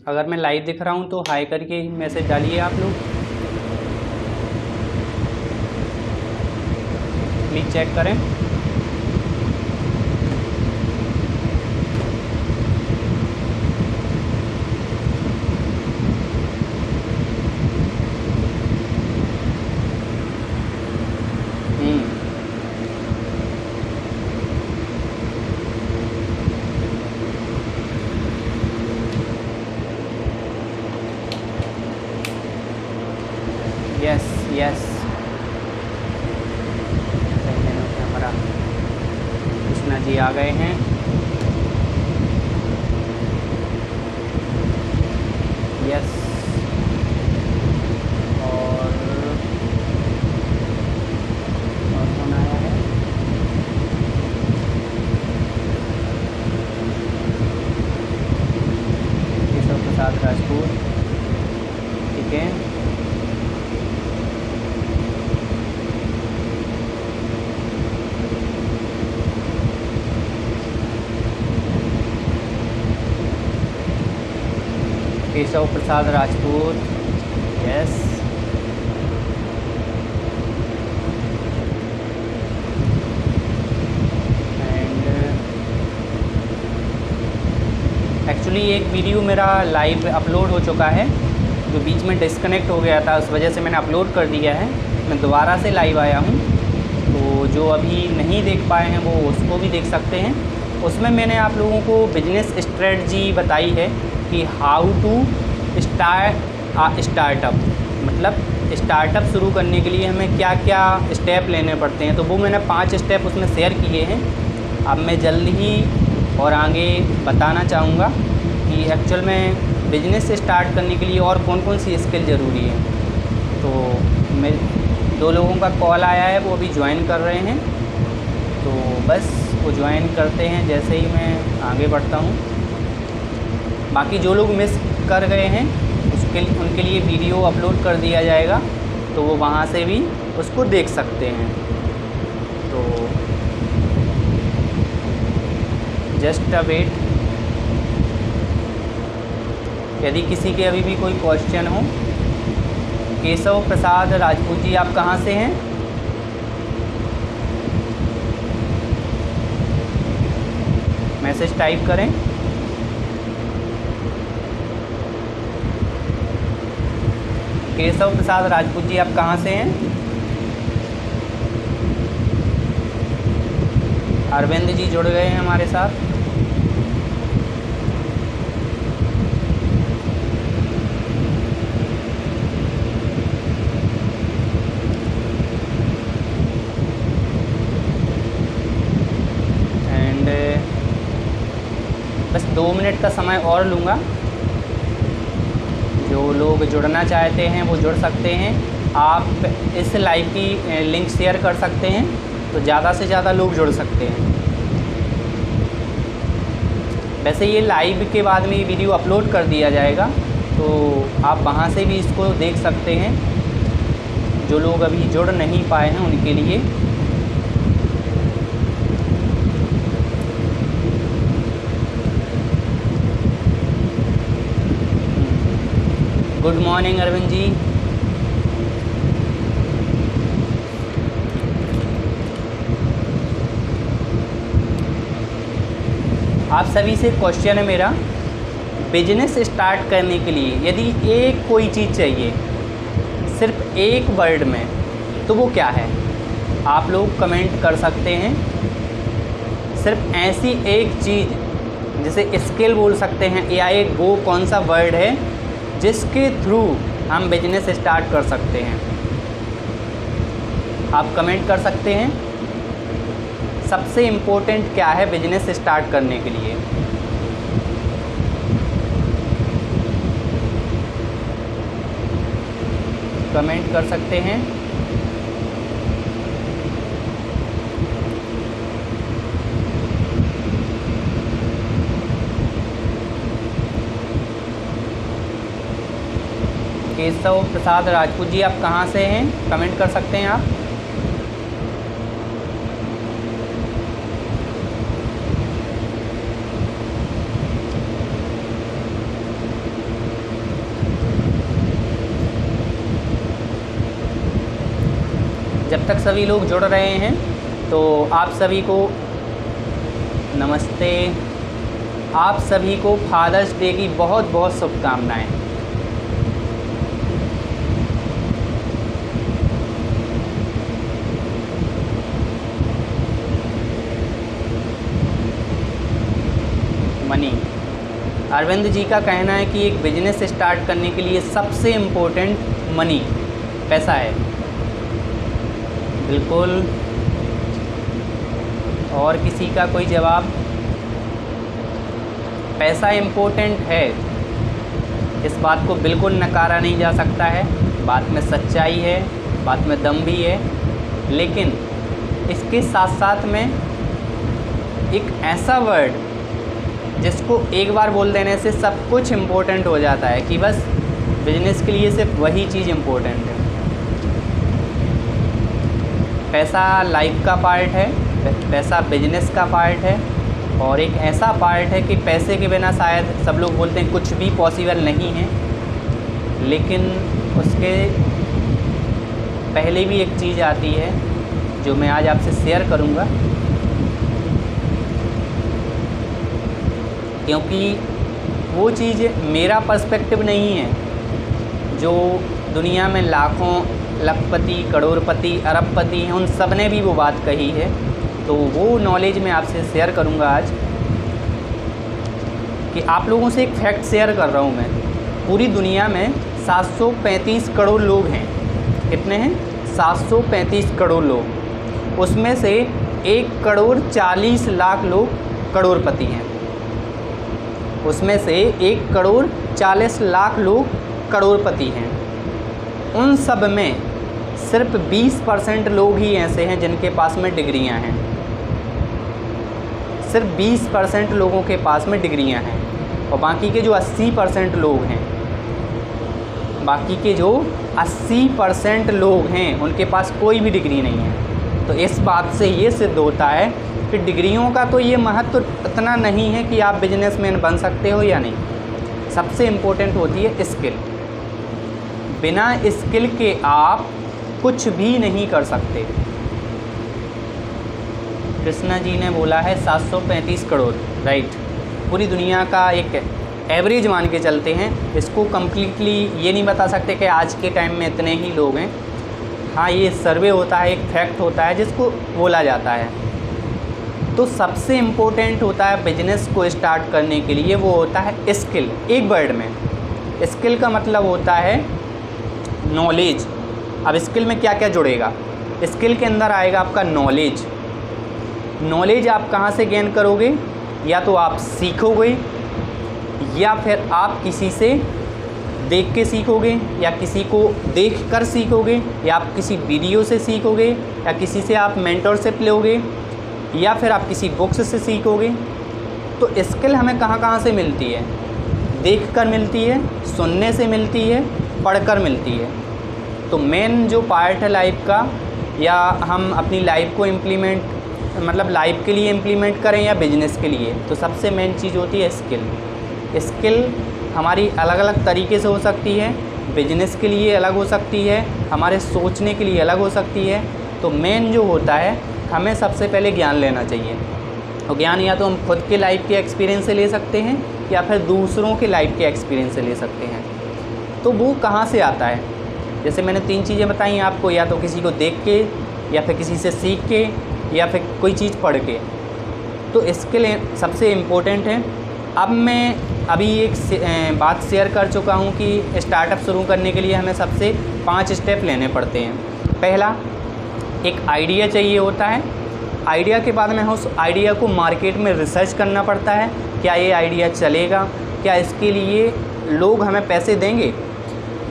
अगर मैं लाइव दिख रहा हूँ तो हाई करके मैसेज डालिए आप लोग, प्लीज़ चेक करें। यस यस, हमारा कृष्णा जी आ गए हैं। यस, और कौन आया है? केशव प्रसाद राजपूत, ठीक है। Keshav Prasad Rajput, yes. And actually एक वीडियो मेरा लाइव अपलोड हो चुका है, जो बीच में डिस्कनेक्ट हो गया था, उस वजह से मैंने अपलोड कर दिया है। मैं दोबारा से लाइव आया हूँ, तो जो अभी नहीं देख पाए हैं वो उसको भी देख सकते हैं। उसमें मैंने आप लोगों को बिजनेस स्ट्रेटजी बताई है कि हाउ टू स्टार्टअप, मतलब स्टार्टअप शुरू करने के लिए हमें क्या क्या स्टेप लेने पड़ते हैं। तो वो मैंने 5 स्टेप उसमें शेयर किए हैं। अब मैं जल्द ही और आगे बताना चाहूँगा कि एक्चुअल में बिजनेस स्टार्ट करने के लिए और कौन कौन सी स्किल ज़रूरी है। तो मैं 2 लोगों का कॉल आया है, वो अभी ज्वाइन कर रहे हैं, तो बस वो ज्वाइन करते हैं जैसे ही मैं आगे बढ़ता हूँ। बाकी जो लोग मिस कर गए हैं उनके लिए वीडियो अपलोड कर दिया जाएगा, तो वो वहाँ से भी उसको देख सकते हैं। तो जस्ट अ वेट, यदि किसी के अभी भी कोई क्वेश्चन हो। केशव प्रसाद राजपूत जी, आप कहाँ से हैं? मैसेज टाइप करें। केशव प्रसाद राजपूत जी, आप कहाँ से हैं? अरविंद जी जुड़ गए हैं हमारे साथ। एंड बस 2 मिनट का समय और लूँगा। जो लोग जुड़ना चाहते हैं वो जुड़ सकते हैं। आप इस लाइव की लिंक शेयर कर सकते हैं, तो ज़्यादा से ज़्यादा लोग जुड़ सकते हैं। वैसे ये लाइव के बाद में ये वीडियो अपलोड कर दिया जाएगा, तो आप वहाँ से भी इसको देख सकते हैं। जो लोग अभी जुड़ नहीं पाए हैं उनके लिए। Good morning Arvind ji. आप सभी से क्वेश्चन है मेरा, बिजनेस स्टार्ट करने के लिए यदि एक कोई चीज़ चाहिए सिर्फ एक वर्ड में, तो वो क्या है? आप लोग कमेंट कर सकते हैं। सिर्फ ऐसी एक चीज़, जैसे स्किल बोल सकते हैं, या एक वो कौन सा वर्ड है जिसके थ्रू हम बिजनेस स्टार्ट कर सकते हैं। आप कमेंट कर सकते हैं। सबसे इम्पोर्टेंट क्या है बिजनेस स्टार्ट करने के लिए? कमेंट कर सकते हैं। केशव प्रसाद राजपूत जी, आप कहाँ से हैं? कमेंट कर सकते हैं आप। जब तक सभी लोग जुड़ रहे हैं तो आप सभी को नमस्ते। आप सभी को फादर्स डे की बहुत बहुत शुभकामनाएं। मनी, अरविंद जी का कहना है कि एक बिजनेस स्टार्ट करने के लिए सबसे इम्पोर्टेंट मनी, पैसा है। बिल्कुल। और किसी का कोई जवाब? पैसा इम्पोर्टेंट है, इस बात को बिल्कुल नकारा नहीं जा सकता है। बात में सच्चाई है, बात में दम भी है, लेकिन इसके साथ साथ में एक ऐसा वर्ड जिसको एक बार बोल देने से सब कुछ इम्पोर्टेंट हो जाता है कि बस बिजनेस के लिए सिर्फ वही चीज़ इम्पोर्टेंट है। पैसा लाइफ का पार्ट है, पैसा बिजनेस का पार्ट है, और एक ऐसा पार्ट है कि पैसे के बिना शायद सब लोग बोलते हैं कुछ भी पॉसिबल नहीं है, लेकिन उसके पहले भी एक चीज़ आती है जो मैं आज आपसे शेयर करूंगा, क्योंकि वो चीज़ मेरा पर्सपेक्टिव नहीं है। जो दुनिया में लाखों लखपति, करोड़पति, अरबपति हैं, उन सब ने भी वो बात कही है, तो वो नॉलेज मैं आपसे शेयर करूंगा आज। कि आप लोगों से एक फैक्ट शेयर कर रहा हूँ मैं। पूरी दुनिया में 735 करोड़ लोग हैं। कितने हैं? 735 करोड़ लोग। उसमें से 1 करोड़ 40 लाख लोग करोड़पति हैं। उसमें से 1 करोड़ 40 लाख लोग करोड़पति हैं। उन सब में सिर्फ 20% लोग ही ऐसे हैं जिनके पास में डिग्रियां हैं। सिर्फ 20% लोगों के पास में डिग्रियां हैं, और बाकी के जो 80% लोग हैं, बाकी के जो 80% लोग हैं उनके पास कोई भी डिग्री नहीं है। तो इस बात से ये सिद्ध होता है कि डिग्रियों का तो ये महत्व इतना नहीं है कि आप बिजनेसमैन बन सकते हो या नहीं। सबसे इम्पोर्टेंट होती है स्किल। बिना स्किल के आप कुछ भी नहीं कर सकते। कृष्णा जी ने बोला है 735 करोड़, राइट। पूरी दुनिया का एक एवरेज मान के चलते हैं, इसको कम्प्लीटली ये नहीं बता सकते कि आज के टाइम में इतने ही लोग हैं। हाँ, ये सर्वे होता है, एक फैक्ट होता है जिसको बोला जाता है। तो सबसे इम्पोर्टेंट होता है बिजनेस को स्टार्ट करने के लिए, वो होता है स्किल। एक वर्ड में स्किल का मतलब होता है नॉलेज। अब स्किल में क्या क्या जुड़ेगा? स्किल के अंदर आएगा आपका नॉलेज। नॉलेज आप कहाँ से गेन करोगे? या तो आप सीखोगे, या फिर आप किसी से देख के सीखोगे, या किसी को देख कर सीखोगे, या आप किसी वीडियो से सीखोगे, या किसी से आप मेंटरशिप लोगे, या फिर आप किसी बुक्स से सीखोगे। तो स्किल हमें कहाँ कहाँ से मिलती है? देख कर मिलती है, सुनने से मिलती है, पढ़कर मिलती है। तो मेन जो पार्ट है लाइफ का, या हम अपनी लाइफ को इम्प्लीमेंट, मतलब लाइफ के लिए इम्प्लीमेंट करें या बिजनेस के लिए, तो सबसे मेन चीज़ होती है स्किल। स्किल हमारी अलग अलग तरीके से हो सकती है, बिजनेस के लिए अलग हो सकती है, हमारे सोचने के लिए अलग हो सकती है। तो मेन जो होता है, हमें सबसे पहले ज्ञान लेना चाहिए। और ज्ञान या तो हम खुद के लाइफ के एक्सपीरियंस से ले सकते हैं, या फिर दूसरों के लाइफ के एक्सपीरियंस से ले सकते हैं। तो वो कहाँ से आता है? जैसे मैंने 3 चीज़ें बताई आपको, या तो किसी को देख के, या फिर किसी से सीख के, या फिर कोई चीज़ पढ़ के। तो स्किल सबसे इम्पोर्टेंट है। अब मैं अभी एक बात शेयर कर चुका हूँ कि स्टार्टअप शुरू करने के लिए हमें सबसे 5 स्टेप लेने पड़ते हैं। पहला, एक आइडिया चाहिए होता है। आइडिया के बाद में उस आइडिया को मार्केट में रिसर्च करना पड़ता है। क्या ये आइडिया चलेगा? क्या इसके लिए लोग हमें पैसे देंगे?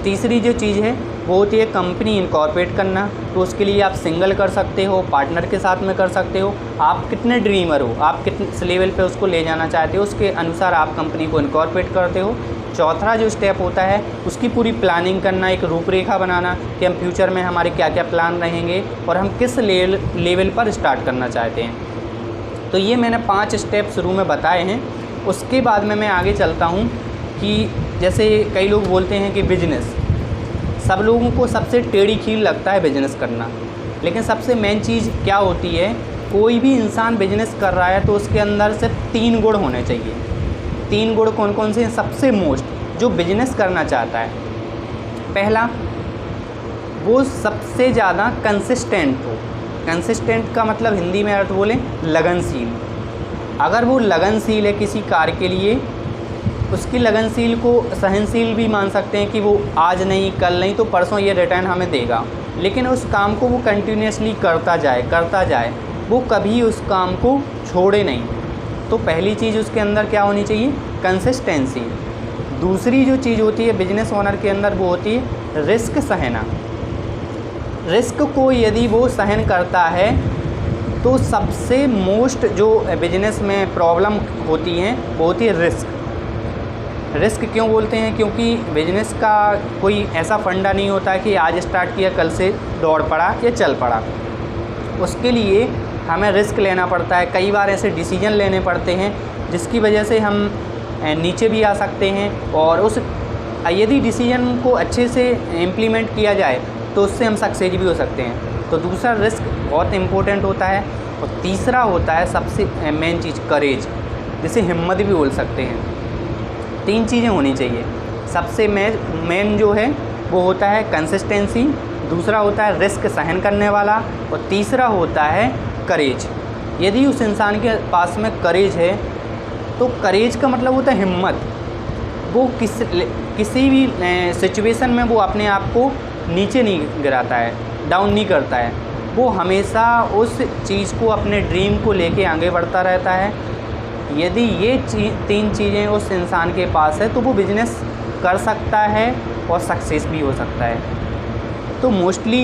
तीसरी जो चीज़ है वो होती है कंपनी इनकॉर्पोरेट करना। तो उसके लिए आप सिंगल कर सकते हो, पार्टनर के साथ में कर सकते हो। आप कितने ड्रीमर हो, आप किस लेवल पे उसको ले जाना चाहते हो, उसके अनुसार आप कंपनी को इनकॉर्पोरेट करते हो। चौथा जो स्टेप होता है, उसकी पूरी प्लानिंग करना, एक रूपरेखा बनाना कि हम फ्यूचर में हमारे क्या क्या प्लान रहेंगे और हम किस लेवल पर स्टार्ट करना चाहते हैं। तो ये मैंने 5 स्टेप शुरू में बताए हैं। उसके बाद में मैं आगे चलता हूँ कि जैसे कई लोग बोलते हैं कि बिजनेस, सब लोगों को सबसे टेढ़ी खीर लगता है बिजनेस करना। लेकिन सबसे मेन चीज़ क्या होती है, कोई भी इंसान बिजनेस कर रहा है तो उसके अंदर सिर्फ 3 गुण होने चाहिए। 3 गुण कौन कौन से हैं? सबसे मोस्ट जो बिजनेस करना चाहता है, पहला, वो सबसे ज़्यादा कंसिस्टेंट हो। कंसिस्टेंट का मतलब हिंदी में अर्थ बोलें लगनशील। अगर वो लगनशील है किसी कार्य के लिए, उसकी लगनशील को सहनशील भी मान सकते हैं कि वो आज नहीं, कल नहीं तो परसों ये रिटर्न हमें देगा, लेकिन उस काम को वो कंटिन्यूसली करता जाए, वो कभी उस काम को छोड़े नहीं। तो पहली चीज़ उसके अंदर क्या होनी चाहिए? कंसिस्टेंसी। दूसरी जो चीज़ होती है बिजनेस ओनर के अंदर, वो होती है रिस्क सहना। रिस्क को यदि वो सहन करता है तो सबसे मोस्ट जो बिजनेस में प्रॉब्लम होती हैं वो होती है रिस्क। रिस्क क्यों बोलते हैं? क्योंकि बिजनेस का कोई ऐसा फंडा नहीं होता कि आज स्टार्ट किया कल से दौड़ पड़ा या चल पड़ा। उसके लिए हमें रिस्क लेना पड़ता है, कई बार ऐसे डिसीजन लेने पड़ते हैं जिसकी वजह से हम नीचे भी आ सकते हैं, और उस यदि डिसीजन को अच्छे से इम्प्लीमेंट किया जाए तो उससे हम सक्सेस भी हो सकते हैं। तो दूसरा रिस्क बहुत इम्पोर्टेंट होता है, और तीसरा होता है सबसे मेन चीज़ करेज, जिसे हिम्मत भी बोल सकते हैं। 3 चीज़ें होनी चाहिए। सबसे मेन जो है वो होता है कंसिस्टेंसी, दूसरा होता है रिस्क सहन करने वाला, और तीसरा होता है करेज। यदि उस इंसान के पास में करेज है तो करेज का मतलब होता है हिम्मत। वो किसी भी सिचुएशन में वो अपने आप को नीचे नहीं गिराता है, डाउन नहीं करता है, वो हमेशा उस चीज़ को, अपने ड्रीम को लेके आगे बढ़ता रहता है। यदि ये 3 चीज़ें उस इंसान के पास है तो वो बिजनेस कर सकता है और सक्सेस भी हो सकता है। तो मोस्टली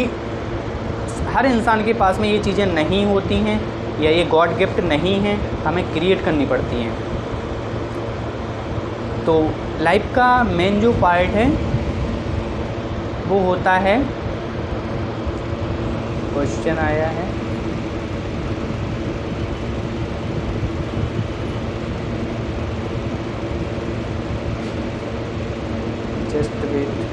हर इंसान के पास में ये चीज़ें नहीं होती हैं, या ये गॉड गिफ्ट नहीं हैं, हमें क्रिएट करनी पड़ती हैं। तो लाइफ का मेन जो पार्ट है वो होता है, क्वेश्चन आया है, जस्ट वेट,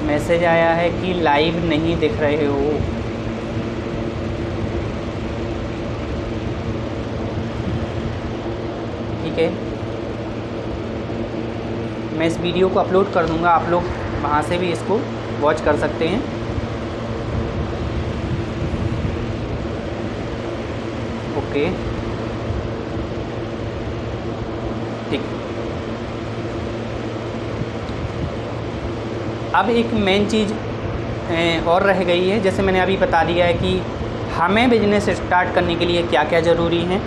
मैसेज आया है कि लाइव नहीं दिख रहे हो। ठीक है, मैं इस वीडियो को अपलोड कर दूंगा, आप लोग वहाँ से भी इसको वॉच कर सकते हैं। ओके, ठीक। अब एक मेन चीज़ और रह गई है, जैसे मैंने अभी बता दिया है कि हमें बिजनेस स्टार्ट करने के लिए क्या क्या ज़रूरी है,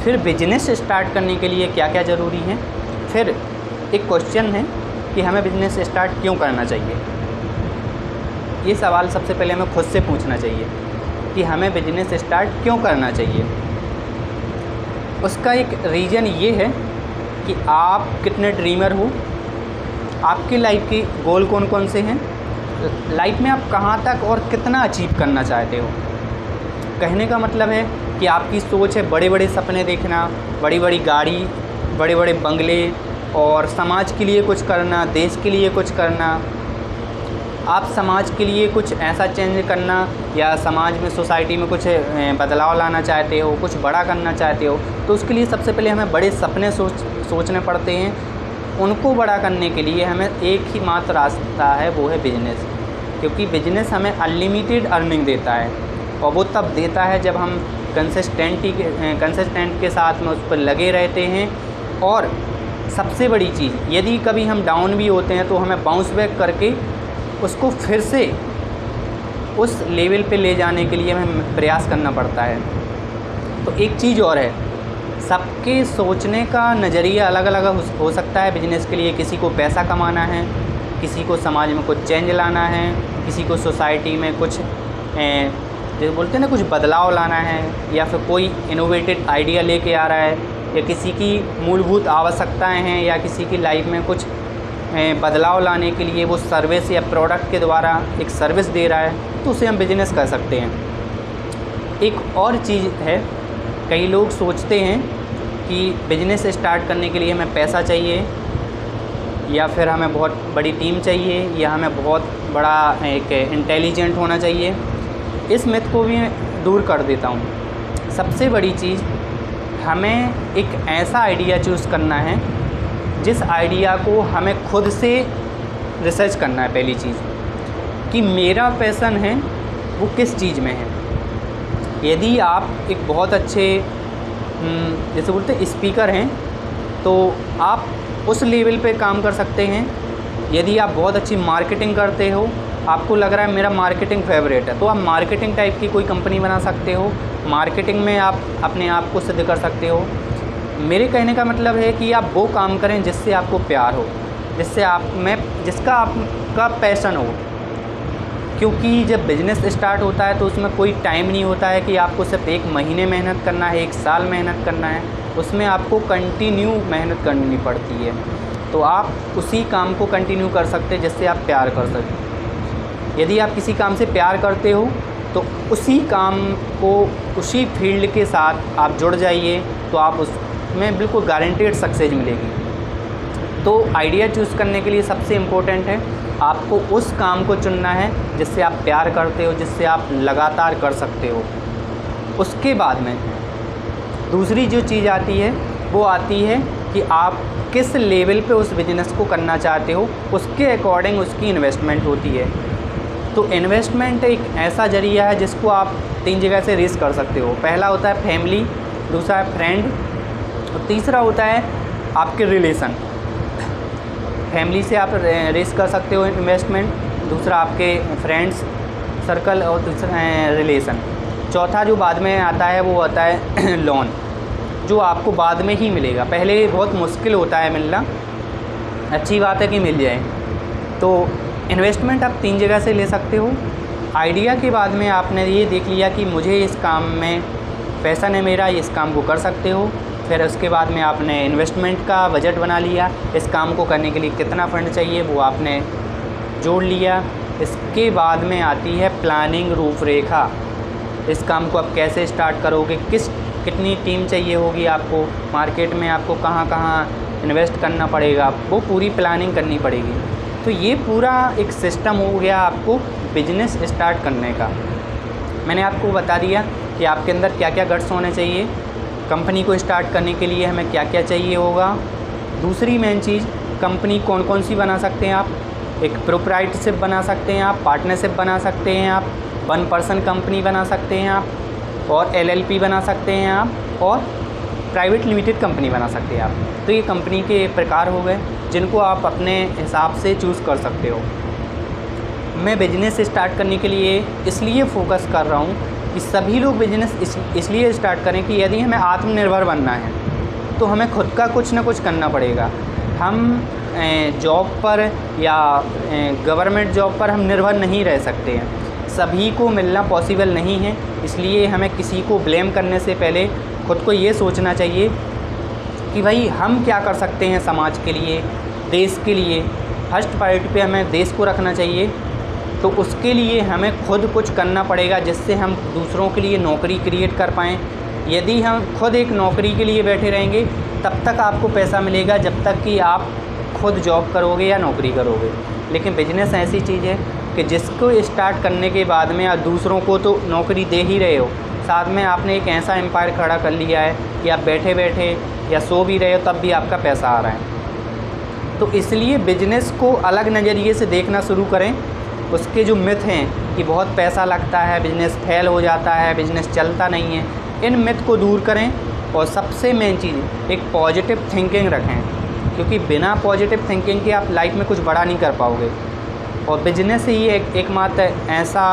फिर बिजनेस स्टार्ट करने के लिए क्या क्या ज़रूरी है, फिर एक क्वेश्चन है कि हमें बिजनेस स्टार्ट क्यों करना चाहिए। ये सवाल सबसे पहले हमें खुद से पूछना चाहिए कि हमें बिजनेस स्टार्ट क्यों करना चाहिए। उसका एक रीज़न ये है कि आप कितने ड्रीमर हो, आपकी लाइफ की गोल कौन कौन से हैं, लाइफ में आप कहाँ तक और कितना अचीव करना चाहते हो। कहने का मतलब है कि आपकी सोच है बड़े बड़े सपने देखना, बड़ी बड़ी गाड़ी, बड़े बड़े बंगले, और समाज के लिए कुछ करना, देश के लिए कुछ करना। आप समाज के लिए कुछ ऐसा चेंज करना, या समाज में, सोसाइटी में कुछ बदलाव लाना चाहते हो, कुछ बड़ा करना चाहते हो, तो उसके लिए सबसे पहले हमें बड़े सपने सोचने पड़ते हैं। उनको बड़ा करने के लिए हमें एक ही मात्र रास्ता है, वो है बिजनेस। क्योंकि बिजनेस हमें अनलिमिटेड अर्निंग देता है, और वो तब देता है जब हम कंसिस्टेंट के साथ में उस पर लगे रहते हैं। और सबसे बड़ी चीज़, यदि कभी हम डाउन भी होते हैं तो हमें बाउंस बैक करके उसको फिर से उस लेवल पे ले जाने के लिए हमें प्रयास करना पड़ता है। तो एक चीज़ और है, सबके सोचने का नज़रिया अलग अलग हो सकता है बिजनेस के लिए। किसी को पैसा कमाना है, किसी को समाज में कुछ चेंज लाना है, किसी को सोसाइटी में कुछ जैसे बोलते हैं ना, कुछ बदलाव लाना है, या फिर कोई इनोवेटिव आइडिया लेके आ रहा है, या किसी की मूलभूत आवश्यकताएं हैं, या किसी की लाइफ में कुछ बदलाव लाने के लिए वो सर्विस या प्रोडक्ट के द्वारा एक सर्विस दे रहा है, तो उसे हम बिजनेस कर सकते हैं। एक और चीज़ है, कई लोग सोचते हैं कि बिजनेस स्टार्ट करने के लिए हमें पैसा चाहिए, या फिर हमें बहुत बड़ी टीम चाहिए, या हमें बहुत बड़ा एक इंटेलिजेंट होना चाहिए। इस मिथ को भी दूर कर देता हूँ। सबसे बड़ी चीज़, हमें एक ऐसा आइडिया चूज़ करना है जिस आइडिया को हमें खुद से रिसर्च करना है। पहली चीज़ कि मेरा पैशन है वो किस चीज़ में है। यदि आप एक बहुत अच्छे जैसे बोलते हैं स्पीकर हैं, तो आप उस लेवल पे काम कर सकते हैं। यदि आप बहुत अच्छी मार्केटिंग करते हो, आपको लग रहा है मेरा मार्केटिंग फेवरेट है, तो आप मार्केटिंग टाइप की कोई कंपनी बना सकते हो। मार्केटिंग में आप अपने आप को सिद्ध कर सकते हो। मेरे कहने का मतलब है कि आप वो काम करें जिससे आपको प्यार हो, जिसका आपका पैशन हो। क्योंकि जब बिज़नेस स्टार्ट होता है तो उसमें कोई टाइम नहीं होता है कि आपको सिर्फ 1 महीने मेहनत करना है, 1 साल मेहनत करना है। उसमें आपको कंटिन्यू मेहनत करनी पड़ती है। तो आप उसी काम को कंटिन्यू कर सकते हैं जिससे आप प्यार कर सकते। यदि आप किसी काम से प्यार करते हो तो उसी काम को, उसी फील्ड के साथ आप जुड़ जाइए, तो आप उसमें बिल्कुल गारंटेड सक्सेस मिलेगी। तो आइडिया चूज़ करने के लिए सबसे इम्पोर्टेंट है आपको उस काम को चुनना है जिससे आप प्यार करते हो, जिससे आप लगातार कर सकते हो। उसके बाद में दूसरी जो चीज़ आती है वो आती है कि आप किस लेवल पे उस बिज़नेस को करना चाहते हो, उसके अकॉर्डिंग उसकी इन्वेस्टमेंट होती है। तो इन्वेस्टमेंट एक ऐसा जरिया है जिसको आप 3 जगह से रेज़ कर सकते हो। पहला होता है फैमिली, दूसरा है फ्रेंड, और तीसरा होता है आपके रिलेशन। फैमिली से आप रेज़ कर सकते हो इन्वेस्टमेंट, दूसरा आपके फ्रेंड्स सर्कल, और तीसरा रिलेशन। चौथा जो बाद में आता है वो आता है लोन, जो आपको बाद में ही मिलेगा। पहले बहुत मुश्किल होता है मिलना, अच्छी बात है कि मिल जाए। तो इन्वेस्टमेंट आप 3 जगह से ले सकते हो। आइडिया के बाद में आपने ये देख लिया कि मुझे इस काम में पैशन है मेरा, इस काम को कर सकते हो। फिर उसके बाद में आपने इन्वेस्टमेंट का बजट बना लिया, इस काम को करने के लिए कितना फ़ंड चाहिए वो आपने जोड़ लिया। इसके बाद में आती है प्लानिंग, रूपरेखा। इस काम को आप कैसे स्टार्ट करोगे, कितनी टीम चाहिए होगी आपको, मार्केट में आपको कहाँ कहाँ इन्वेस्ट करना पड़ेगा, वो पूरी प्लानिंग करनी पड़ेगी। तो ये पूरा एक सिस्टम हो गया आपको बिजनेस स्टार्ट करने का। मैंने आपको बता दिया कि आपके अंदर क्या क्या गट्स होने चाहिए, कंपनी को स्टार्ट करने के लिए हमें क्या क्या चाहिए होगा। दूसरी मेन चीज़, कंपनी कौन कौन सी बना सकते हैं आप। एक प्रोप्राइटरशिप बना सकते हैं आप, पार्टनरशिप बना सकते हैं आप, 1 पर्सन कंपनी बना सकते हैं आप, और LLP बना सकते हैं आप, और प्राइवेट लिमिटेड कंपनी बना सकते हैं आप। तो ये कंपनी के प्रकार हो गए जिनको आप अपने हिसाब से चूज़ कर सकते हो। मैं बिजनेस स्टार्ट करने के लिए इसलिए फोकस कर रहा हूँ कि सभी लोग बिजनेस इसलिए स्टार्ट करें कि यदि हमें आत्मनिर्भर बनना है तो हमें खुद का कुछ ना कुछ करना पड़ेगा। हम जॉब पर या गवर्नमेंट जॉब पर हम निर्भर नहीं रह सकते हैं, सभी को मिलना पॉसिबल नहीं है। इसलिए हमें किसी को ब्लेम करने से पहले खुद को ये सोचना चाहिए कि भाई हम क्या कर सकते हैं समाज के लिए, देश के लिए। फर्स्ट प्रायोरिटी पे हमें देश को रखना चाहिए। तो उसके लिए हमें खुद कुछ करना पड़ेगा जिससे हम दूसरों के लिए नौकरी क्रिएट कर पाएँ। यदि हम खुद एक नौकरी के लिए बैठे रहेंगे तब तक आपको पैसा मिलेगा जब तक कि आप खुद जॉब करोगे या नौकरी करोगे। लेकिन बिजनेस ऐसी चीज़ है कि जिसको स्टार्ट करने के बाद में आप दूसरों को तो नौकरी दे ही रहे हो, साथ में आपने एक ऐसा एम्पायर खड़ा कर लिया है कि आप बैठे बैठे या सो भी रहे हो तब भी आपका पैसा आ रहा है। तो इसलिए बिजनेस को अलग नज़रिए से देखना शुरू करें। उसके जो मिथ हैं कि बहुत पैसा लगता है, बिजनेस फेल हो जाता है, बिजनेस चलता नहीं है, इन मिथ को दूर करें। और सबसे मेन चीज़, एक पॉजिटिव थिंकिंग रखें, क्योंकि बिना पॉजिटिव थिंकिंग के आप लाइफ में कुछ बड़ा नहीं कर पाओगे। और बिजनेस ही एकमात्र ऐसा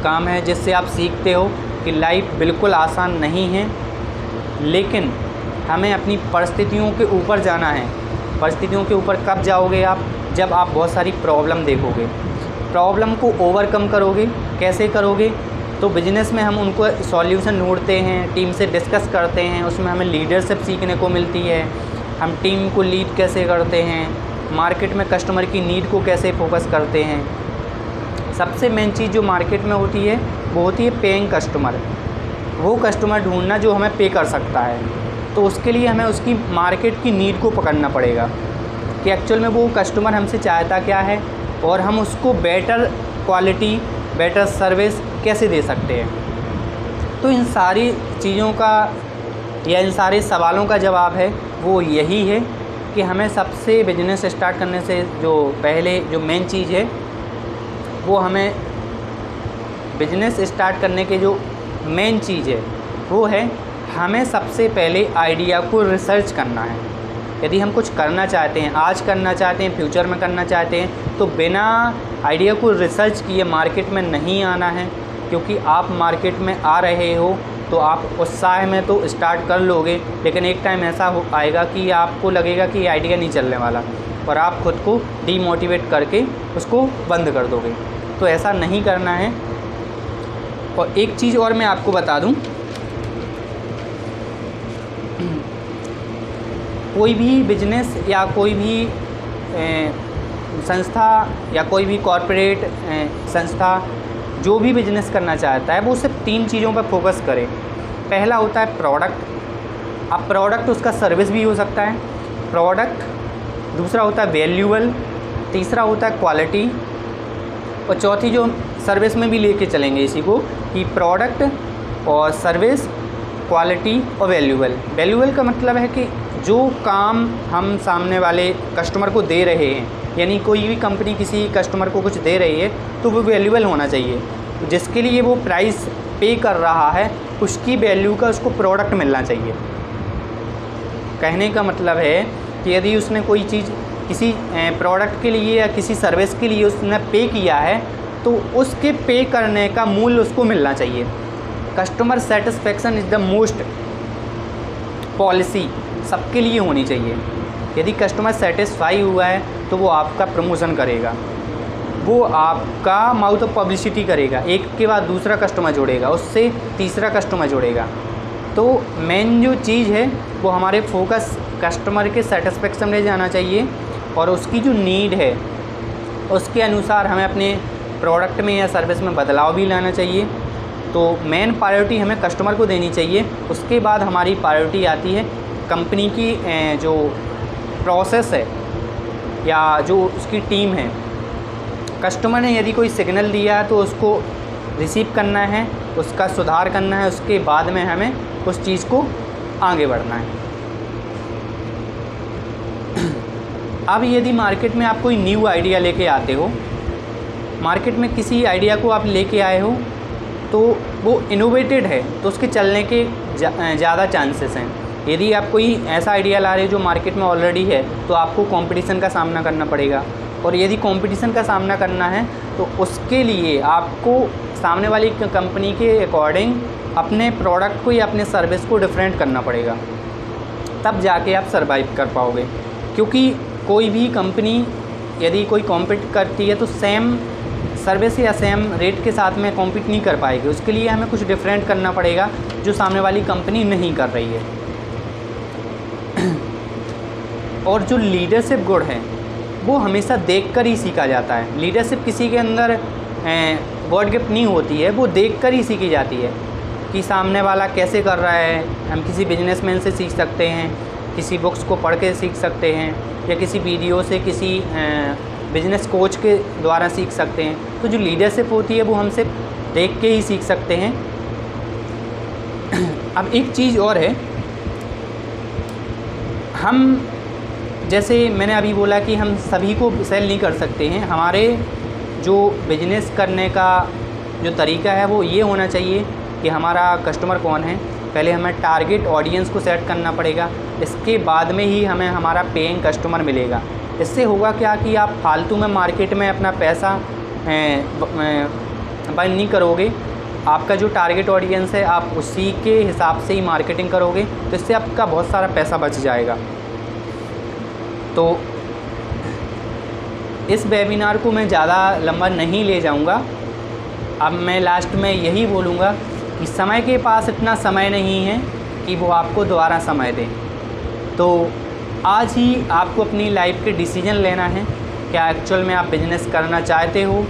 काम है जिससे आप सीखते हो कि लाइफ बिल्कुल आसान नहीं है, लेकिन हमें अपनी परिस्थितियों के ऊपर जाना है। परिस्थितियों के ऊपर कब जाओगे आप? जब आप बहुत सारी प्रॉब्लम देखोगे, प्रॉब्लम को ओवरकम करोगे। कैसे करोगे? तो बिजनेस में हम उनको सॉल्यूशन ढूंढते हैं, टीम से डिस्कस करते हैं, उसमें हमें लीडरशिप सीखने को मिलती है। हम टीम को लीड कैसे करते हैं, मार्केट में कस्टमर की नीड को कैसे फोकस करते हैं। सबसे मेन चीज़ जो मार्केट में होती है वो होती है पेइंग कस्टमर। वो कस्टमर ढूंढना जो हमें पे कर सकता है। तो उसके लिए हमें उसकी मार्केट की नीड को पकड़ना पड़ेगा। कि एक्चुअल में वो कस्टमर हमसे चाहता क्या है और हम उसको बेटर क्वालिटी, बेटर सर्विस कैसे दे सकते हैं। तो इन सारी चीज़ों का या इन सारे सवालों का जवाब है वो यही है कि हमें सबसे बिजनेस स्टार्ट करने से जो पहले जो मेन चीज़ है वो हमें बिजनेस स्टार्ट करने के जो मेन चीज़ है वो है हमें सबसे पहले आइडिया को रिसर्च करना है। यदि हम कुछ करना चाहते हैं, आज करना चाहते हैं, फ्यूचर में करना चाहते हैं, तो बिना आइडिया को रिसर्च किए मार्केट में नहीं आना है। क्योंकि आप मार्केट में आ रहे हो तो आप उत्साह में तो स्टार्ट कर लोगे, लेकिन एक टाइम ऐसा आएगा कि आपको लगेगा कि आइडिया नहीं चलने वाला और आप खुद को डीमोटिवेट करके उसको बंद कर दोगे। तो ऐसा नहीं करना है। और एक चीज़ और मैं आपको बता दूं, कोई भी बिजनेस या कोई भी संस्था या कोई भी कॉरपोरेट संस्था जो भी बिजनेस करना चाहता है वो सिर्फ 3 चीज़ों पर फोकस करे। पहला होता है प्रोडक्ट। अब प्रोडक्ट उसका सर्विस भी हो सकता है, प्रोडक्ट। दूसरा होता है वैल्यूएबल, तीसरा होता है क्वालिटी, और चौथी जो सर्विस में भी लेके चलेंगे इसी को कि प्रोडक्ट और सर्विस, क्वालिटी और वैल्यूएबल। वैल्यूएबल का मतलब है कि जो काम हम सामने वाले कस्टमर को दे रहे हैं, यानी कोई भी कंपनी किसी कस्टमर को कुछ दे रही है तो वो वैल्यूएबल होना चाहिए। जिसके लिए वो प्राइस पे कर रहा है उसकी वैल्यू का उसको प्रोडक्ट मिलना चाहिए। कहने का मतलब है कि यदि उसने कोई चीज़ किसी प्रोडक्ट के लिए या किसी सर्विस के लिए उसने पे किया है तो उसके पे करने का मूल्य उसको मिलना चाहिए। Customer satisfaction is the most policy सबके लिए होनी चाहिए। यदि कस्टमर सेटिस्फाई हुआ है तो वो आपका प्रमोशन करेगा, वो आपका माउथ ऑफ पब्लिसिटी करेगा, एक के बाद दूसरा कस्टमर जोड़ेगा, उससे तीसरा कस्टमर जोड़ेगा। तो मेन जो चीज़ है वो हमारे फोकस कस्टमर के सेटिस्फेक्शन में जाना चाहिए और उसकी जो नीड है उसके अनुसार हमें अपने प्रोडक्ट में या सर्विस में बदलाव भी लाना चाहिए। तो मेन प्रायोरिटी हमें कस्टमर को देनी चाहिए। उसके बाद हमारी प्रायोरिटी आती है कंपनी की जो प्रोसेस है या जो उसकी टीम है। कस्टमर ने यदि कोई सिग्नल दिया है तो उसको रिसीव करना है, उसका सुधार करना है, उसके बाद में हमें उस चीज़ को आगे बढ़ना है। अब यदि मार्केट में आप कोई न्यू आइडिया लेके आते हो, मार्केट में किसी आइडिया को आप लेके आए हो तो वो इनोवेटेड है तो उसके चलने के ज़्यादा चांसेस हैं। यदि आप कोई ऐसा आइडिया ला रहे हो जो मार्केट में ऑलरेडी है तो आपको कंपटीशन का सामना करना पड़ेगा, और यदि कंपटीशन का सामना करना है तो उसके लिए आपको सामने वाली कंपनी के अकॉर्डिंग अपने प्रोडक्ट को या अपने सर्विस को डिफरेंट करना पड़ेगा, तब जाके आप सर्वाइव कर पाओगे। क्योंकि कोई भी कंपनी यदि कोई कॉम्पीट करती है तो सेम सर्विस या सेम रेट के साथ में कॉम्पीट नहीं कर पाएगी। उसके लिए हमें कुछ डिफरेंट करना पड़ेगा जो सामने वाली कंपनी नहीं कर रही है। और जो लीडरशिप गुण है वो हमेशा देखकर ही सीखा जाता है। लीडरशिप किसी के अंदर गॉड गिफ्ट नहीं होती है, वो देखकर ही सीखी जाती है कि सामने वाला कैसे कर रहा है। हम किसी बिजनेसमैन से सीख सकते हैं, किसी बुक्स को पढ़ के सीख सकते हैं, या किसी वीडियो से, किसी बिजनेस कोच के द्वारा सीख सकते हैं। तो जो लीडरशिप होती है वो हम सिर्फ देख के ही सीख सकते हैं। अब एक चीज़ और है, हम जैसे मैंने अभी बोला कि हम सभी को सेल नहीं कर सकते हैं। हमारे जो बिजनेस करने का जो तरीका है वो ये होना चाहिए कि हमारा कस्टमर कौन है, पहले हमें टारगेट ऑडियंस को सेट करना पड़ेगा। इसके बाद में ही हमें हमारा पेइंग कस्टमर मिलेगा। इससे होगा क्या कि आप फालतू में मार्केट में अपना पैसा बर्न नहीं करोगे। आपका जो टारगेट ऑडियंस है आप उसी के हिसाब से ही मार्केटिंग करोगे, तो इससे आपका बहुत सारा पैसा बच जाएगा। तो इस वेबिनार को मैं ज़्यादा लंबा नहीं ले जाऊंगा। अब मैं लास्ट में यही बोलूँगा कि समय के पास इतना समय नहीं है कि वो आपको दोबारा समय दें। तो आज ही आपको अपनी लाइफ के डिसीजन लेना है, क्या एक्चुअल में आप बिजनेस करना चाहते हो।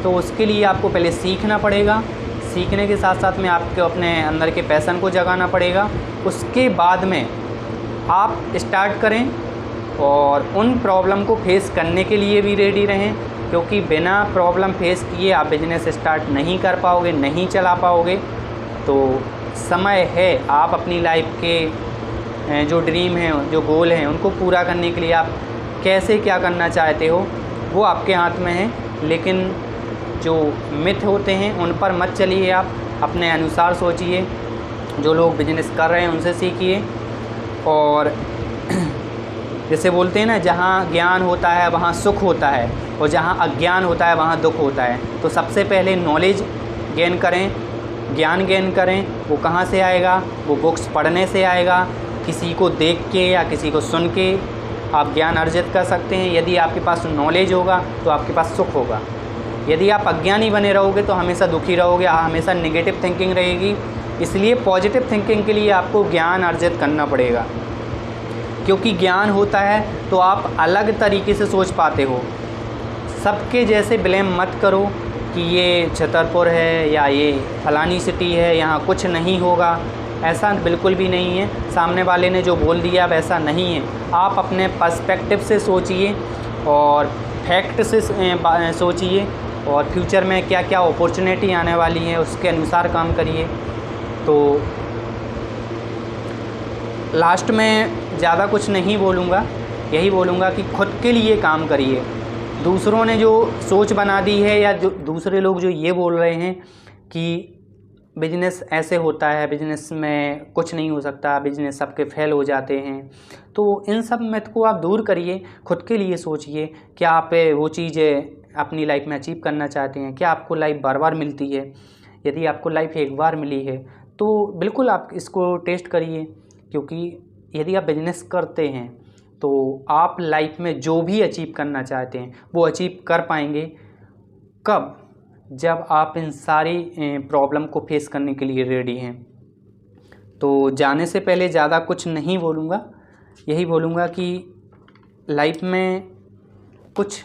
तो उसके लिए आपको पहले सीखना पड़ेगा, सीखने के साथ साथ में आपको अपने अंदर के पैशन को जगाना पड़ेगा। उसके बाद में आप स्टार्ट करें और उन प्रॉब्लम को फेस करने के लिए भी रेडी रहें, क्योंकि बिना प्रॉब्लम फेस किए आप बिजनेस स्टार्ट नहीं कर पाओगे, नहीं चला पाओगे। तो समय है आप अपनी लाइफ के जो ड्रीम हैं, जो गोल हैं, उनको पूरा करने के लिए आप कैसे क्या करना चाहते हो वो आपके हाथ में है। लेकिन जो मिथ होते हैं उन पर मत चलिए, आप अपने अनुसार सोचिए, जो लोग बिजनेस कर रहे हैं उनसे सीखिए। और जैसे बोलते हैं ना, जहाँ ज्ञान होता है वहाँ सुख होता है, और जहाँ अज्ञान होता है वहाँ दुख होता है। तो सबसे पहले नॉलेज गेन करें, ज्ञान गेन करें। वो कहाँ से आएगा? वो बुक्स पढ़ने से आएगा, किसी को देख के या किसी को सुन के आप ज्ञान अर्जित कर सकते हैं। यदि आपके पास नॉलेज होगा तो आपके पास सुख होगा। यदि आप अज्ञानी बने रहोगे तो हमेशा दुखी रहोगे, हमेशा नेगेटिव थिंकिंग रहेगी। इसलिए पॉजिटिव थिंकिंग के लिए आपको ज्ञान अर्जित करना पड़ेगा, क्योंकि ज्ञान होता है तो आप अलग तरीके से सोच पाते हो। सबके जैसे ब्लेम मत करो कि ये छतरपुर है या ये फलानी सिटी है, यहाँ कुछ नहीं होगा। ऐसा बिल्कुल भी नहीं है। सामने वाले ने जो बोल दिया वैसा नहीं है। आप अपने पर्सपेक्टिव से सोचिए और फैक्ट से सोचिए, और फ्यूचर में क्या क्या अपॉर्चुनिटी आने वाली है उसके अनुसार काम करिए। तो लास्ट में ज़्यादा कुछ नहीं बोलूँगा, यही बोलूँगा कि खुद के लिए काम करिए। दूसरों ने जो सोच बना दी है, या जो दूसरे लोग जो ये बोल रहे हैं कि बिजनेस ऐसे होता है, बिजनेस में कुछ नहीं हो सकता, बिजनेस सबके फेल हो जाते हैं, तो इन सब मिथ को आप दूर करिए। खुद के लिए सोचिए, क्या आप वो चीज़ें अपनी लाइफ में अचीव करना चाहते हैं? क्या आपको लाइफ बार बार मिलती है? यदि आपको लाइफ एक बार मिली है तो बिल्कुल आप इसको टेस्ट करिए, क्योंकि यदि आप बिजनेस करते हैं तो आप लाइफ में जो भी अचीव करना चाहते हैं वो अचीव कर पाएंगे। कब? जब आप इन सारी प्रॉब्लम को फेस करने के लिए रेडी हैं। तो जाने से पहले ज़्यादा कुछ नहीं बोलूँगा, यही बोलूँगा कि लाइफ में कुछ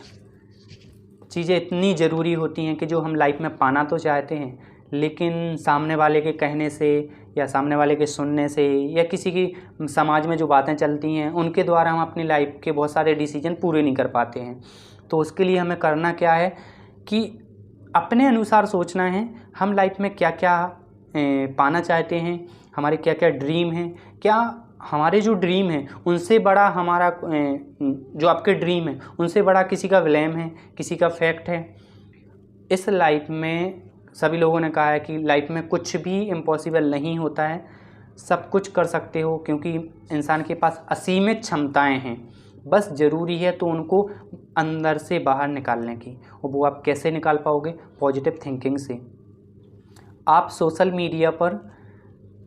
चीज़ें इतनी ज़रूरी होती हैं कि जो हम लाइफ में पाना तो चाहते हैं, लेकिन सामने वाले के कहने से या सामने वाले के सुनने से या किसी की समाज में जो बातें चलती हैं उनके द्वारा हम अपनी लाइफ के बहुत सारे डिसीजन पूरे नहीं कर पाते हैं। तो उसके लिए हमें करना क्या है कि अपने अनुसार सोचना है, हम लाइफ में क्या क्या पाना चाहते हैं, हमारे क्या क्या ड्रीम हैं, क्या हमारे जो ड्रीम हैं उनसे बड़ा हमारा जो आपके ड्रीम है उनसे बड़ा किसी का ब्लेम है, किसी का फैक्ट है। इस लाइफ में सभी लोगों ने कहा है कि लाइफ में कुछ भी इम्पॉसिबल नहीं होता है, सब कुछ कर सकते हो, क्योंकि इंसान के पास असीमित क्षमताएं हैं। बस ज़रूरी है तो उनको अंदर से बाहर निकालने की, और वो आप कैसे निकाल पाओगे? पॉजिटिव थिंकिंग से। आप सोशल मीडिया पर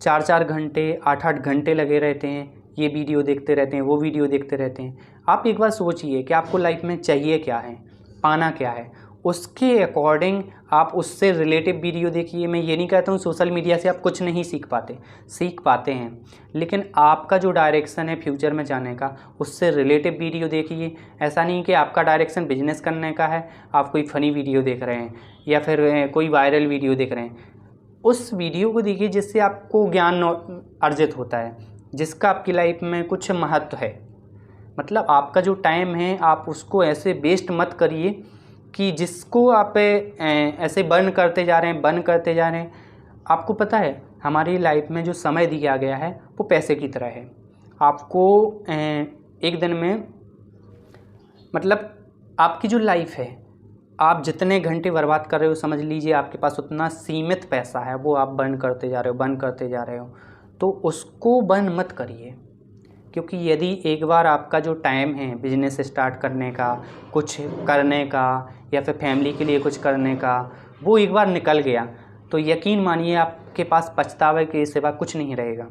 4-4 घंटे 8-8 घंटे लगे रहते हैं, ये वीडियो देखते रहते हैं, वो वीडियो देखते रहते हैं। आप एक बार सोचिए कि आपको लाइफ में चाहिए क्या है, पाना क्या है, उसके अकॉर्डिंग आप उससे रिलेटिव वीडियो देखिए। मैं ये नहीं कहता हूँ सोशल मीडिया से आप कुछ नहीं सीख पाते हैं, लेकिन आपका जो डायरेक्शन है फ्यूचर में जाने का, उससे रिलेटिव वीडियो देखिए। ऐसा नहीं कि आपका डायरेक्शन बिजनेस करने का है, आप कोई फ़नी वीडियो देख रहे हैं या फिर कोई वायरल वीडियो देख रहे हैं। उस वीडियो को देखिए जिससे आपको ज्ञान अर्जित होता है, जिसका आपकी लाइफ में कुछ महत्व है। मतलब आपका जो टाइम है आप उसको ऐसे वेस्ट मत करिए कि जिसको आप ऐसे बर्न करते जा रहे हैं। आपको पता है हमारी लाइफ में जो समय दिया गया है वो पैसे की तरह है। आपको एक दिन में, मतलब आपकी जो लाइफ है, आप जितने घंटे बर्बाद कर रहे हो, समझ लीजिए आपके पास उतना सीमित पैसा है, वो आप बर्न करते जा रहे हो। तो उसको बर्न मत करिए, क्योंकि यदि एक बार आपका जो टाइम है बिजनेस स्टार्ट करने का, कुछ करने का या फिर फैमिली के लिए कुछ करने का, वो एक बार निकल गया तो यकीन मानिए आपके पास पछतावे के सिवा कुछ नहीं रहेगा।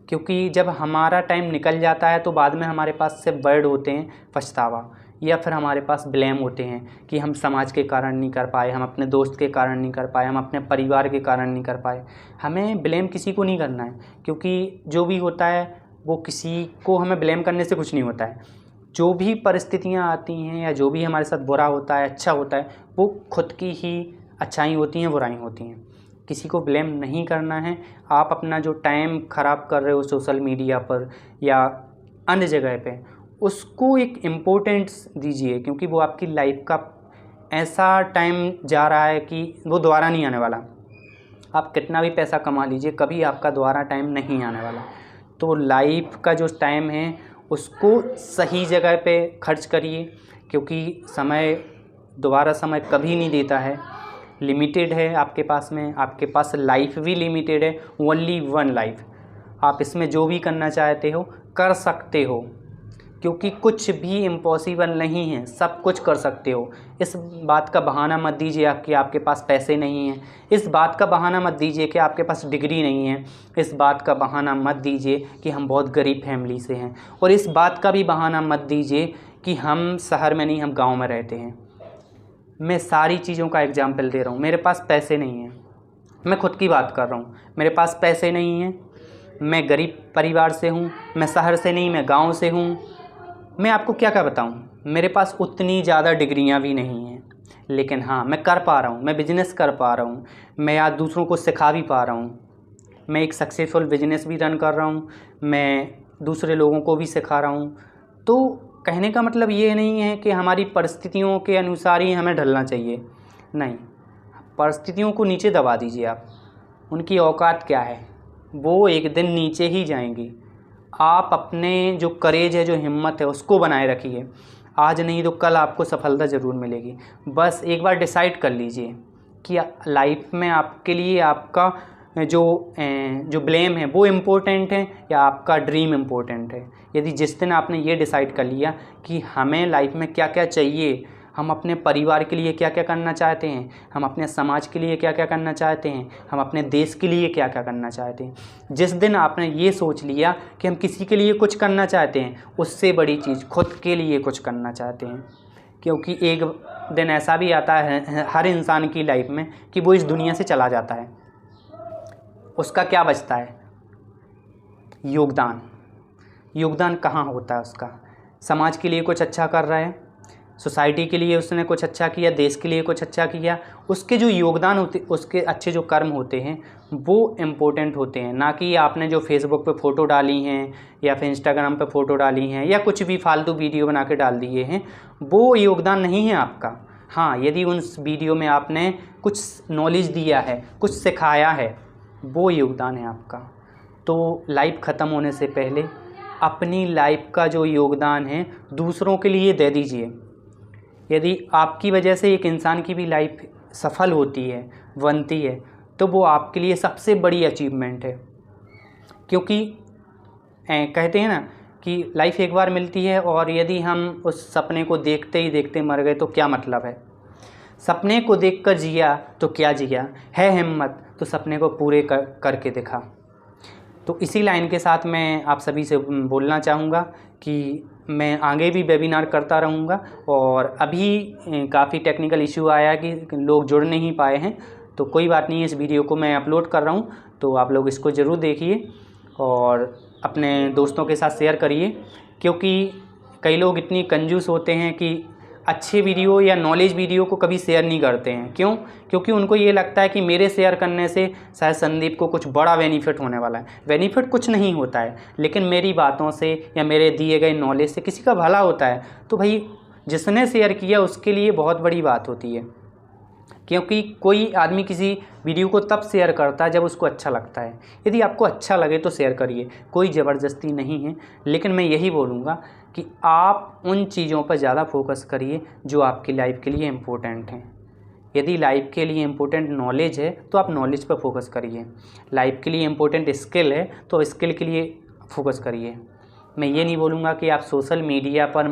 क्योंकि जब हमारा टाइम निकल जाता है तो बाद में हमारे पास सिर्फ वर्ड होते हैं पछतावा, या फिर हमारे पास ब्लेम होते हैं कि हम समाज के कारण नहीं कर पाए, हम अपने दोस्त के कारण नहीं कर पाए, हम अपने परिवार के कारण नहीं कर पाए। हमें ब्लेम किसी को नहीं करना है, क्योंकि जो भी होता है वो किसी को हमें ब्लेम करने से कुछ नहीं होता है। जो भी परिस्थितियाँ आती हैं या जो भी हमारे साथ बुरा होता है, अच्छा होता है, वो खुद की ही अच्छाई होती हैं, बुराई होती हैं। किसी को ब्लेम नहीं करना है। आप अपना जो टाइम ख़राब कर रहे हो सोशल मीडिया पर या अन्य जगह पे, उसको एक इम्पोर्टेंस दीजिए, क्योंकि वो आपकी लाइफ का ऐसा टाइम जा रहा है कि वो दोबारा नहीं आने वाला। आप कितना भी पैसा कमा लीजिए, कभी आपका दोबारा टाइम नहीं आने वाला। तो लाइफ का जो टाइम है उसको सही जगह पे खर्च करिए, क्योंकि दोबारा समय कभी नहीं देता है, लिमिटेड है आपके पास में। आपके पास लाइफ भी लिमिटेड है, ओनली वन लाइफ। आप इसमें जो भी करना चाहते हो कर सकते हो, क्योंकि कुछ भी इम्पॉसिबल नहीं है, सब कुछ कर सकते हो। इस बात का बहाना मत दीजिए कि आपके पास पैसे नहीं हैं, इस बात का बहाना मत दीजिए कि आपके पास डिग्री नहीं है, इस बात का बहाना मत दीजिए कि हम बहुत गरीब फैमिली से हैं, और इस बात का भी बहाना मत दीजिए कि हम शहर में नहीं, हम गांव में रहते हैं। मैं सारी चीज़ों का एग्जाम्पल दे रहा हूँ। मेरे पास पैसे नहीं हैं, मैं खुद की बात कर रहा हूँ, मेरे पास पैसे नहीं हैं, मैं गरीब परिवार से हूँ, मैं शहर से नहीं, मैं गाँव से हूँ। मैं आपको क्या क्या बताऊं, मेरे पास उतनी ज़्यादा डिग्रियां भी नहीं हैं, लेकिन हाँ मैं कर पा रहा हूँ, मैं बिज़नेस कर पा रहा हूँ, मैं आज दूसरों को सिखा भी पा रहा हूँ, मैं एक सक्सेसफुल बिजनेस भी रन कर रहा हूँ, मैं दूसरे लोगों को भी सिखा रहा हूँ। तो कहने का मतलब ये नहीं है कि हमारी परिस्थितियों के अनुसार ही हमें ढलना चाहिए, नहीं। परिस्थितियों को नीचे दबा दीजिए आप, उनकी औकात क्या है, वो एक दिन नीचे ही जाएंगी। आप अपने जो करेज है, जो हिम्मत है, उसको बनाए रखिए। आज नहीं तो कल आपको सफलता ज़रूर मिलेगी। बस एक बार डिसाइड कर लीजिए कि लाइफ में आपके लिए आपका जो ब्लेम है वो इम्पोर्टेंट है या आपका ड्रीम इम्पोर्टेंट है। यदि जिस दिन आपने ये डिसाइड कर लिया कि हमें लाइफ में क्या क्या चाहिए, हम अपने परिवार के लिए क्या क्या करना चाहते हैं, हम अपने समाज के लिए क्या क्या करना चाहते हैं, हम अपने देश के लिए क्या क्या करना चाहते हैं, जिस दिन आपने ये सोच लिया कि हम किसी के लिए कुछ करना चाहते हैं, उससे बड़ी चीज़ खुद के लिए कुछ करना चाहते हैं। क्योंकि एक दिन ऐसा भी आता है हर इंसान की लाइफ में कि वो इस दुनिया से चला जाता है, उसका क्या बचता है? योगदान कहाँ होता है उसका? समाज के लिए कुछ अच्छा कर रहा है, सोसाइटी के लिए उसने कुछ अच्छा किया, देश के लिए कुछ अच्छा किया, उसके जो योगदान होते, उसके अच्छे जो कर्म होते हैं वो इम्पोर्टेंट होते हैं। ना कि आपने जो फेसबुक पे फ़ोटो डाली हैं या फिर इंस्टाग्राम पे फ़ोटो डाली हैं या कुछ भी फालतू वीडियो बना के डाल दिए हैं, वो योगदान नहीं है आपका। हाँ, यदि उस वीडियो में आपने कुछ नॉलेज दिया है, कुछ सिखाया है, वो योगदान है आपका। तो लाइफ ख़त्म होने से पहले अपनी लाइफ का जो योगदान है दूसरों के लिए दे दीजिए। यदि आपकी वजह से एक इंसान की भी लाइफ सफल होती है, बनती है, तो वो आपके लिए सबसे बड़ी अचीवमेंट है। क्योंकि कहते हैं ना कि लाइफ एक बार मिलती है, और यदि हम उस सपने को देखते ही देखते मर गए तो क्या मतलब है? सपने को देखकर जिया तो क्या जिया, है हिम्मत तो सपने को पूरे करके दिखा। तो इसी लाइन के साथ मैं आप सभी से बोलना चाहूँगा कि मैं आगे भी वेबिनार करता रहूँगा, और अभी काफ़ी टेक्निकल इशू आया कि लोग जुड़ नहीं पाए हैं, तो कोई बात नहीं, इस वीडियो को मैं अपलोड कर रहा हूँ, तो आप लोग इसको ज़रूर देखिए और अपने दोस्तों के साथ शेयर करिए। क्योंकि कई लोग इतनी कंजूस होते हैं कि अच्छे वीडियो या नॉलेज वीडियो को कभी शेयर नहीं करते हैं। क्यों? क्योंकि उनको ये लगता है कि मेरे शेयर करने से शायद संदीप को कुछ बड़ा बेनिफिट होने वाला है। बेनिफिट कुछ नहीं होता है, लेकिन मेरी बातों से या मेरे दिए गए नॉलेज से किसी का भला होता है, तो भाई जिसने शेयर किया उसके लिए बहुत बड़ी बात होती है। क्योंकि कोई आदमी किसी वीडियो को तब शेयर करता है जब उसको अच्छा लगता है। यदि आपको अच्छा लगे तो शेयर करिए, कोई ज़बरदस्ती नहीं है। लेकिन मैं यही बोलूँगा कि आप उन चीज़ों पर ज़्यादा फोकस करिए जो आपकी लाइफ के लिए इम्पोर्टेंट हैं। यदि लाइफ के लिए इम्पोर्टेंट नॉलेज है तो आप नॉलेज पर फोकस करिए, लाइफ के लिए इम्पोर्टेंट स्किल है तो स्किल के लिए फोकस करिए। मैं ये नहीं बोलूँगा कि आप सोशल मीडिया पर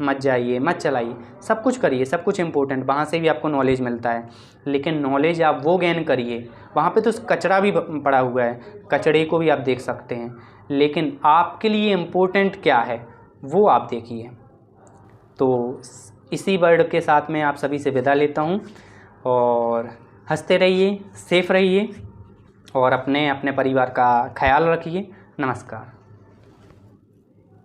मत जाइए, मत चलाइए, सब कुछ करिए, सब कुछ इम्पोर्टेंट, वहाँ से भी आपको नॉलेज मिलता है। लेकिन नॉलेज आप वो गेन करिए, वहाँ पे तो कचरा भी पड़ा हुआ है, कचड़े को भी आप देख सकते हैं, लेकिन आपके लिए इम्पोर्टेंट क्या है वो आप देखिए। तो इसी वर्ड के साथ मैं आप सभी से विदा लेता हूँ, और हंसते रहिए, सेफ रहिए और अपने परिवार का ख्याल रखिए। नमस्कार।